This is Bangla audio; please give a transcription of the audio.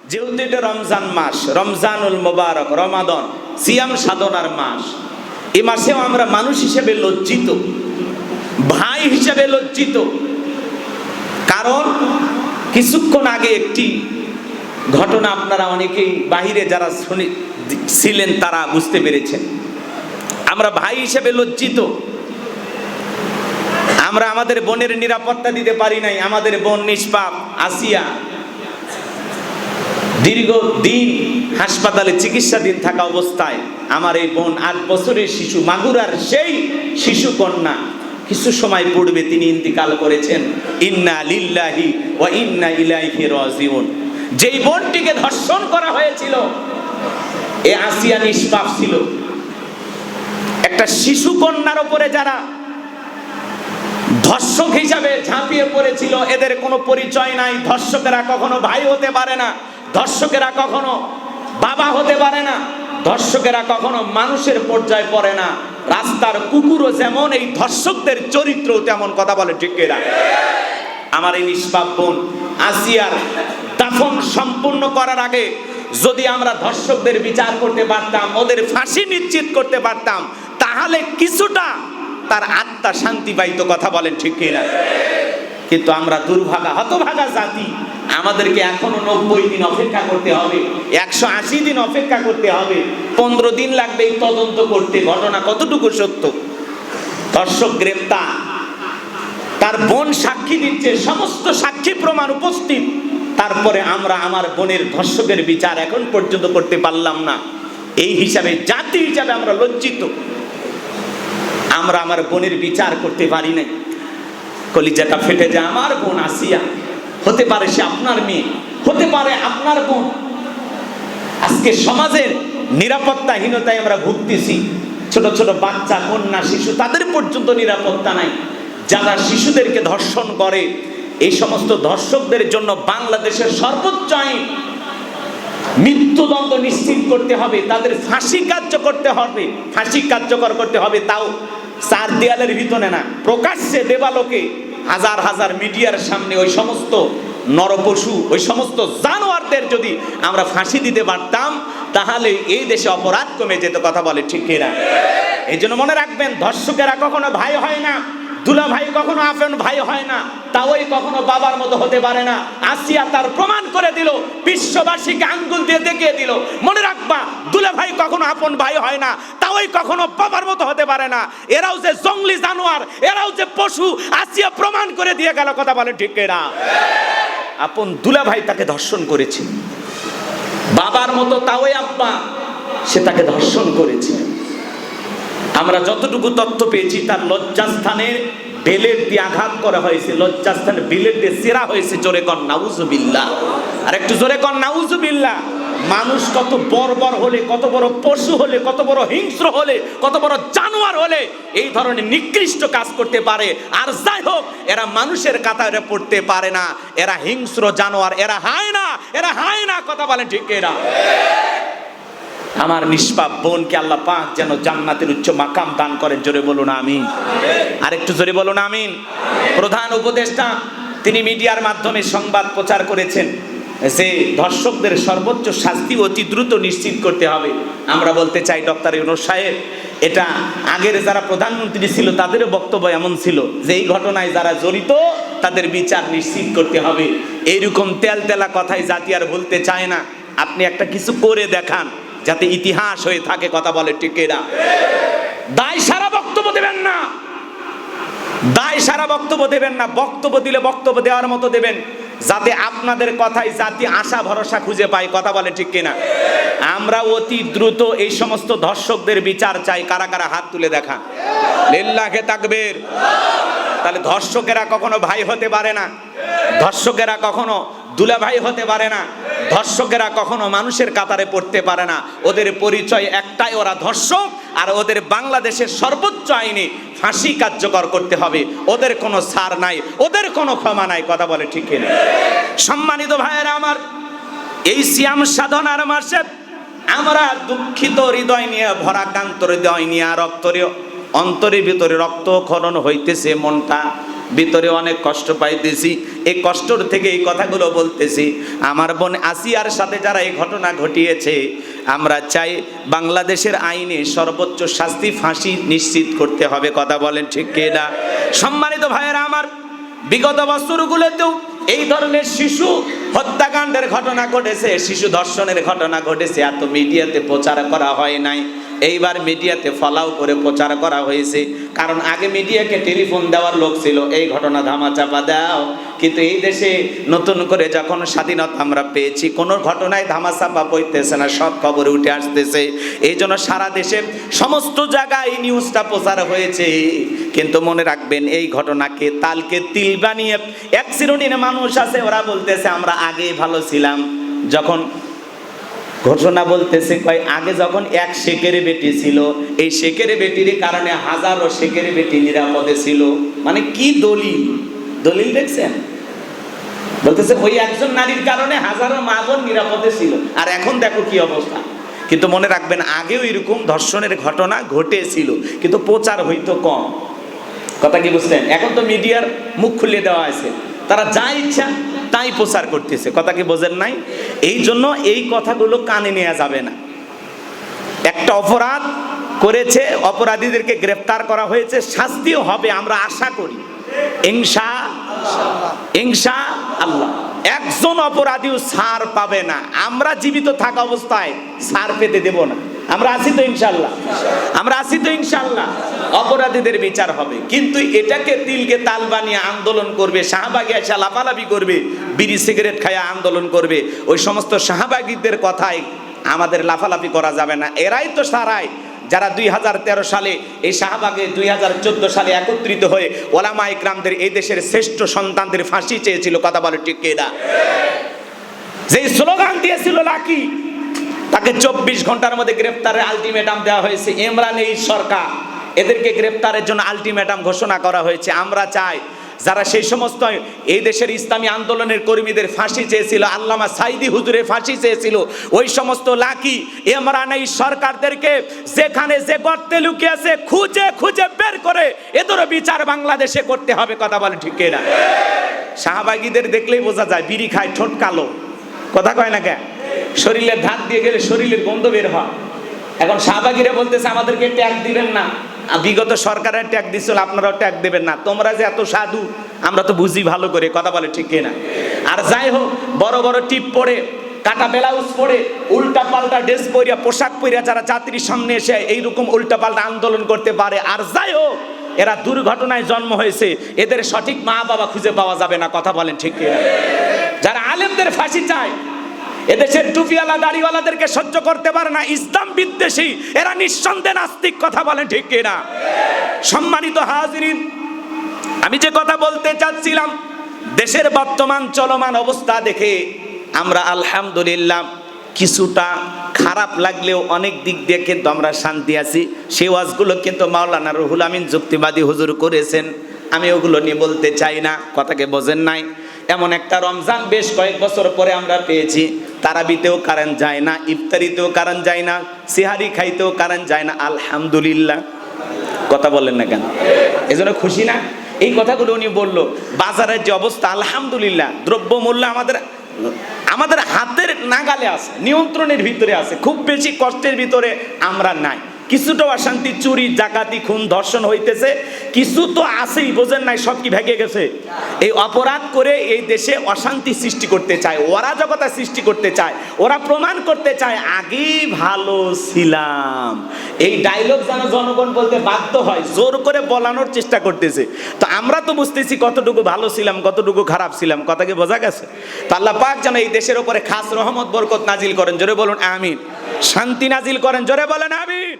যেহেতু এটা রমজান মাস, রমজানুল মোবারক, রমাদান, সিয়াম সাধনার মাস, এই মাসেও আমরা মানুষ হিসেবে লজ্জিত, ভাই হিসেবে লজ্জিত। কারণ কিছুক্ষণ আগে একটি ঘটনা আপনারা অনেকেই বাহিরে যারা ছিলেন তারা বুঝতে পেরেছেন। আমরা ভাই হিসেবে লজ্জিত। আমরা আমাদের বোনের নিরাপত্তা দিতে পারি নাই। আমাদের বোন নিষ্পাপ আসিয়া দীর্ঘদিন হাসপাতালে চিকিৎসাধীন থাকা অবস্থায় আমার এই বোন 8 বছরের শিশু, মাগুরার সেই শিশু কন্যা, কিছু সময় পূর্বে তিনি ইন্তিকাল করেছেন। ইন্না লিল্লাহি ওয়া ইন্না ইলাইহি রাজিউন। যেই বোনটিকে ধর্ষণ করা হয়েছিল, এ আসিয়া নিষ্পাপ ছিল। একটা শিশু কন্যার উপরে যারা ধর্ষক হিসাবে ঝাঁপিয়ে পড়েছিল, এদের কোনো পরিচয় নাই। ধর্ষকেরা কখনো ভাই হতে পারে না, ধর্ষকেরা কখনো বাবা হতে পারে না, ধর্ষকেরা কখনো মানুষের পর্যায়ে পড়ে না। রাস্তার কুকুরও যেমন, এই ধর্ষকদের চরিত্র তেমন। কথা বলে ঠিক কিনা? আমার এই নিষ্পাপ বোন আসিয়ার দাফন সম্পূর্ণ করার আগে যদি আমরা ধর্ষকদের বিচার করতে পারতাম, ওদের ফাঁসি নিশ্চিত করতে পারতাম, তাহলে কিছুটা তার আত্মা শান্তি পাইতো। কথা বলেন ঠিক কিনা? কিন্তু আমরা দুর্ভাগা, হতভাগা জাতি। আমাদেরকে এখনো 90 দিন অপেক্ষা করতে হবে, 180 দিন অপেক্ষা করতে হবে, 15 দিন লাগবে এই তদন্ত করতে ঘটনা কতটুকু সত্য। ধর্ষক গ্রেপ্তার, তার বোন সাক্ষী দিচ্ছে, সমস্ত সাক্ষী প্রমাণ উপস্থিত, তারপরে আমরা আমার বোনের ধর্ষকের বিচার এখন পর্যন্ত করতে পারলাম না। এই হিসাবে, জাতি হিসাবে আমরা লজ্জিত। আমরা আমার বোনের বিচার করতে পারি নাই। কলিজাটা ফেটে যায়। আমার বোন আসিয়া, হতে পারে সে আপনার মেয়ে, হতে পারে আপনার বোন। আজকে সমাজের নিরাপত্তাহীনতায় আমরা ভুগতেছি। ছোট ছোট বাচ্চা, কন্যা, শিশু, তাদের পর্যন্ত নিরাপত্তা নাই। যারা শিশুদেরকে ধর্ষণ করে, এই সমস্ত ধর্ষকদের জন্য বাংলাদেশের সর্বোচ্চ আইন মৃত্যুদণ্ড নিশ্চিত করতে হবে, তাদের ফাঁসি কার্যকর করতে হবে। তাও 4 দেয়ালের ভিতরে না, প্রকাশ্যে দেবালোকে হাজার হাজার মিডিয়ার সামনে ওই সমস্ত নরপশু, ওই সমস্ত জানোয়ারদের যদি আমরা ফাঁসি দিতে পারতাম, তাহলে এই দেশে অপরাধ কমে যেত। কথা বলে ঠিক কিনা? এই জন্য মনে রাখবেন, ধর্ষকেরা কখনো ভাই হয় না, দুলা ভাই কখনো আপন ভাই হয় না, তাওই কখনো বাবার মতো হতে পারে না। আসিয়া তার প্রমাণ করে দিল, বিশ্ববাসীকে আঙ্গুল দিয়ে দেখিয়ে দিল। মনে রাখবা, দুলা ভাই কখনো আপন ভাই হয় না, তাওই কখনো বাবার মতো হতে পারে না। এরাও যে জঙ্গলি জানোয়ার, এরাও যে পশু, আসিয়া প্রমাণ করে দিয়ে গেল। কথা বলে ঠিক কিনা? আপন দুলা ভাই তাকে ধর্ষণ করেছে, বাবার মতো তাওই আব্বা, সে তাকে ধর্ষণ করেছে। আমরা যতটুকু তথ্য পেয়েছি, তার লজ্জাস্থানে বেলেট দিয়ে আঘাত করা হয়েছে, লজ্জাস্থানে বেলেট দিয়ে ছেঁড়া হয়েছে। জোরে কর নাউজুবিল্লাহ, আর একটু জোরে কর নাউজুবিল্লাহ। মানুষ কত বর্বর হলে, কত বড় পশু হলে, কত বড় হিংস্র হলে, কত বড় জানোয়ার হলে এই ধরনের নিকৃষ্ট কাজ করতে পারে। আর যাই হোক, এরা মানুষের কাতারে পড়তে পারে না, এরা হিংস্র জানোয়ার, এরা হায় না, এরা হায় না। কথা বলেন ঠিক এরা? আমার নিষ্পাপ বোনকে আল্লাহ পাক যেন জান্নাতের উচ্চ মাকাম দান করেন। জোরে বলুন আমিন। আর একটু জোরে বলুন আমিন। প্রধান উপদেষ্টা তিনি মিডিয়ার মাধ্যমে সংবাদ প্রচার করেছেন যে ধর্ষকদের সর্বোচ্চ শাস্তি অতি দ্রুত নিশ্চিত করতে হবে। আমরা বলতে চাই, ডক্টর ইউনূস সাহেব, এটা আগের যারা প্রধানমন্ত্রী ছিল তাদেরও বক্তব্য এমন ছিল যে এই ঘটনায় যারা জড়িত তাদের বিচার নিশ্চিত করতে হবে। এইরকম তেলতেলা কথায় জাতি আর বলতে চায় না। আপনি একটা কিছু করে দেখান যাতে ইতিহাস হয়ে থাকে। কথা বলে ঠিক এরা? দায় সারা বক্তব্য দেবেন না, দায় সারা বক্তব্য দেবেন না। বক্তব্য দিলে বক্তব্য দেওয়ার মতো দেবেন, যাতে আপনাদের কথায় জাতি আশা ভরসা খুঁজে পায়। কথা বলে ঠিক কিনা? আমরা অতি দ্রুত এই সমস্ত ধর্ষকদের বিচার চাই। কারা কারা হাত তুলে দেখান? লিল্লাহে তাকবীর। তাহলে ধর্ষকেরা কখনো ভাই হতে পারে না, ধর্ষকেরা কখনো দুলা ভাই হতে পারে না, ধর্ষকেরা কখনো মানুষের কাতারে পড়তে পারে না। ওদের পরিচয় একটাই, ওরা ধর্ষক। আর ওদের বাংলাদেশের সর্বোচ্চ আইনে ফাঁসি কার্যকর করতে হবে। ওদের কোনো ছাড় নাই, ওদের কোনো ক্ষমা নাই। কথা বলে ঠিক কিনা? সম্মানিত ভাইয়েরা আমার, এই সিয়াম সাধনার মাসে আমরা দুঃখিত হৃদয় নিয়ে, ভরাক্রান্ত হৃদয় নিয়ে, অন্তরের ভিতরে রক্ত খনন হইতেছে, মনটা ভিতরে অনেক কষ্ট পাইতেছি, এই কষ্টর থেকে এই কথাগুলো বলতেছি। আমার বোন আসিয়ার সাথে যারা এই ঘটনা ঘটিয়েছে, আমরা চাই বাংলাদেশের আইনে সর্বোচ্চ শাস্তি ফাঁসি নিশ্চিত করতে হবে। কথা বলেন ঠিক কিনা? সম্মানিত ভাইয়েরা আমার, বিগত বছরগুলোতেও এই ধরনের শিশু হত্যাকাণ্ডের ঘটনা ঘটেছে, শিশু ধর্ষণের ঘটনা ঘটেছে, এত মিডিয়াতে প্রচার করা হয় নাই। এইবার মিডিয়াতে ফলাও করে প্রচার করা হয়েছে, কারণ আগে মিডিয়াকে টেলিফোন দেওয়ার লোক ছিল, এই ঘটনা ধামাচাপা দাও। কিন্তু এই দেশে নতুন করে যখন স্বাধীনতা আমরা পেয়েছি, কোনো ঘটনায় ধামাচাপা পড়তেছে না, সব খবরে উঠে আসতেছে। এই জন্য সারা দেশে সমস্ত জায়গায় এই নিউজটা প্রচার হয়েছে। কিন্তু মনে রাখবেন, এই ঘটনাকে তালকে তিল বানিয়ে এক শ্রেণীর মানুষ আছে, ওরা বলতেছে আমরা আগে ভালো ছিলাম। যখন ঘটনা বলতেছে কয় আগে যখন এক শেখের বেটি ছিল, এই শেখের বেটির কারণে হাজারো শেখের বেটি নিরাপদে ছিল। মানে কি দলিল, দলিল দেখছেন? বলতেছে ওই একজন নারীর কারণে হাজারো মা বোন নিরাপদে ছিল, আর এখন দেখো কি অবস্থা। কিন্তু মনে রাখবেন, আগেও এরকম ধর্ষণের ঘটনা ঘটেছিল, কিন্তু প্রচার হইতো কম। কথা কি বুঝলেন? এখন তো মিডিয়ার মুখ খুলে দেওয়া আছে, তারা যা ইচ্ছা তাই প্রচার করতেছে। কথা কি বোঝেন নাই? এই জন্য এই কথাগুলো কানে নেওয়া যাবে না। একটা অপরাধ করেছে, অপরাধীদেরকে গ্রেফতার করা হয়েছে, শাস্তিও হবে আমরা আশা করি ইনশাআল্লাহ। একজন অপরাধীও ছাড় পাবে না, আমরা জীবিত থাকা অবস্থায় ছাড় পেতে দেব না। আমরা আছি তো ইনশাআল্লাহ, আমরা আছি তো ইনশাআল্লাহ। অপরাধীদের বিচার হবে, কিন্তু এটাকে তিলকে তাল বানিয়ে আন্দোলন করবে, শাহবাগে এসে লাফালাফি করবে, বিড়ি সিগারেট খায়া আন্দোলন করবে, ওই সমস্ত শাহবাগীদের কথায় আমাদের লাফালাফি করা যাবে না। এরাই তো সারায় যারা 2013 সালে এই শাহবাগে 2014 সালে একত্রিত হয়ে ওলামা ইকরামদের, এই দেশের শ্রেষ্ঠ সন্তানদের ফাঁসি চেয়েছিল। কথা বলে ঠিক কিনা? যেই স্লোগান দিয়েছিল লাকি, তাকে 24 ঘন্টার মধ্যে গ্রেফতারের আলটিমেটাম দেওয়া হয়েছে। ইমরান এই সরকার, এদেরকে গ্রেফতারের জন্য আলটিমেটাম ঘোষণা করা হয়েছে। আমরা চাই যারা সেই সমস্ত এই দেশের ইসলামী আন্দোলনের কর্মীদের ফাঁসি চেয়েছিল, আল্লামা সাইদি হুজুরের ফাঁসি চেয়েছিল, ওই সমস্ত লাকি ইমরান এই সরকারদেরকে যেখানে যে গর্তে লুকিয়ে আছে খুঁজে খুঁজে বের করে এদেরও বিচার বাংলাদেশে করতে হবে। কথা বলে ঠিক কিনা? শাহবাগীদের দেখলেই বোঝা যায়, বিড়ি খায়, ঠোঁট কালো, কথা কয় না কেন? শরীরের ধার দিয়ে গেলে শরীরের গন্ধ বের হয়। এখন শাহবাগীরা বলতেছে আমাদেরকে ট্যাগ দিবেন না, বিগত সরকারের ট্যাগ দিছিল, আপনারাও ট্যাগ দেবেন না। তোমরা যে এত সাধু আমরা তো বুঝি ভালো করে। কথা বলে ঠিক কিনা? আর যাই হোক, বড় বড় টিপ পরে, কাটা ব্লাউজ পরে, উল্টা পাল্টা ড্রেস পরিয়া, পোশাক পরিয়া যারা জাতির সামনে এসে এইরকম উল্টা পাল্টা আন্দোলন করতে পারে, আর যাই হোক এরা দুর্ঘটনায় জন্ম হয়েছে, এদের সঠিক মা বাবা খুঁজে পাওয়া যাবে না। কথা বলেন ঠিক কিনা? যারা আলেমদের ফাঁসি চায়, এদেশের টুপিওয়ালা দাড়িওয়ালাদেরকে সহ্য করতে পারে না, ইসলাম বিদ্বেষী, এরা নিঃসন্দেহে নাস্তিক। কথা বলেন ঠিক কিনা? সম্মানিত হাজিরিন, আমি যে কথা বলতে চাচ্ছিলাম, দেশের বর্তমান চলমান অবস্থা দেখে আমরা আলহামদুলিল্লাহ কিছুটা খারাপ লাগলেও অনেক দিক দিয়ে কিন্তু আমরা শান্তি আছি। সেই ওয়াজগুলো কিন্তু মাওলানা রুহুল আমিন যুক্তিবাদী হুজুর করেছেন, আমি ওগুলো নিয়ে বলতে চাই না। কথাকে বোঝেন নাই? এমন একটা রমজান বেশ কয়েক বছর পরে আমরা পেয়েছি, তারাবিতেও কারেন্ট যায় না, ইফতারিতেও কারেন্ট যায় না, সিহারি খাইতেও কারেন্ট যায় না। আলহামদুলিল্লাহ। কথা বলেন না কেন? এজন্য খুশি না? এই কথাগুলো উনি বললো। বাজারের যে অবস্থা, আলহামদুলিল্লাহ, দ্রব্যমূল্য আমাদের হাতের নাগালে আছে, নিয়ন্ত্রণের ভিতরে আছে, খুব বেশি কষ্টের ভিতরে আমরা নাই। কিছুটা অশান্তি, চুরি ডাকাতি খুন ধর্ষণ হইতেছে, কিছু তো আছেই, বোঝেন নাই? সব কি ভেঙে গেছে? এই অপরাধ করে এই দেশে অশান্তি সৃষ্টি করতে চায়, অরাজকতা সৃষ্টি করতে চায়, ওরা প্রমাণ করতে চায় আগেই ভালো ছিলাম। এই ডায়লগ যেন জনগণ বলতে বাধ্য হয়, জোর করে বলানোর চেষ্টা করতেছে। তো আমরা তো বুঝতেছি কতটুকু ভালো ছিলাম, কতটুকু খারাপ ছিলাম। কথা কি বোঝা গেছে? তো আল্লাহ পাক যেন এই দেশের উপরে খাস রহমত বরকত নাজিল করেন। জোরে বলুন আমিন। শান্তি নাজিল করেন। জোরে বলেন আমিন।